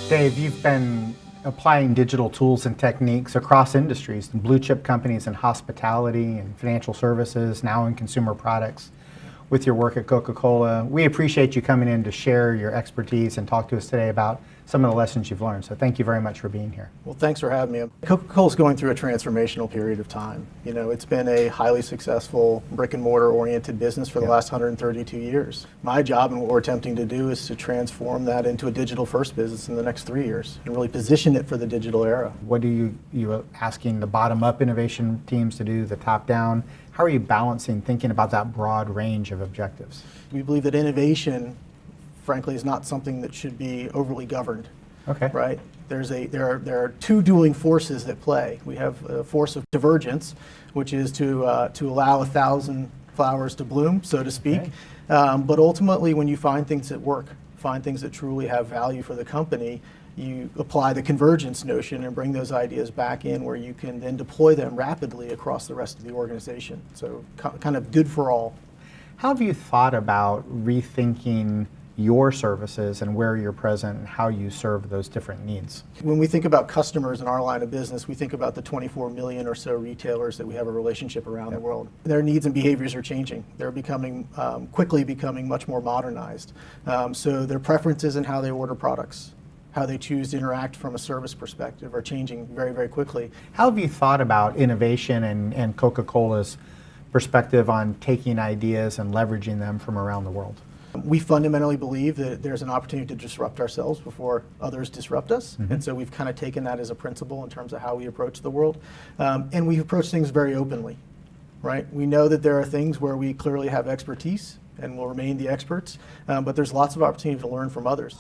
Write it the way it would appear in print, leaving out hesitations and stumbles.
Dave, you've been applying digital tools and techniques across industries, blue chip companies in hospitality and financial services, now in consumer products, with your work at Coca-Cola. We appreciate you coming in to share your expertise and talk to us today about some of the lessons you've learned. So thank you very much for being here. Well, thanks for having me. Coca-Cola's going through a transformational period of time. You know, it's been a highly successful brick and mortar oriented business for the last 132 years. My job and what we're attempting to do is to transform that into a digital first business in the next 3 years and really position it for the digital era. What are you asking the bottom up innovation teams to do, the top down? How are you balancing thinking about that broad range of objectives? We believe that innovation, frankly, is not something that should be overly governed. Okay. Right? There are two dueling forces that play. We have a force of divergence, which is to allow 1,000 flowers to bloom, so to speak. Okay. But ultimately, when you find things that work, find things that truly have value for the company, you apply the convergence notion and bring those ideas back in where you can then deploy them rapidly across the rest of the organization. So kind of good for all. How have you thought about rethinking your services and where you're present and how you serve those different needs? When we think about customers in our line of business, we think about the 24 million or so retailers that we have a relationship around the world. Their needs and behaviors are changing. They're quickly becoming much more modernized. So their preferences in how they order products, how they choose to interact from a service perspective are changing very, very quickly. How have you thought about innovation and Coca-Cola's perspective on taking ideas and leveraging them from around the world? We fundamentally believe that there's an opportunity to disrupt ourselves before others disrupt us. Mm-hmm. And so we've kind of taken that as a principle in terms of how we approach the world. And we approach things very openly, right? We know that there are things where we clearly have expertise and will remain the experts, but there's lots of opportunity to learn from others.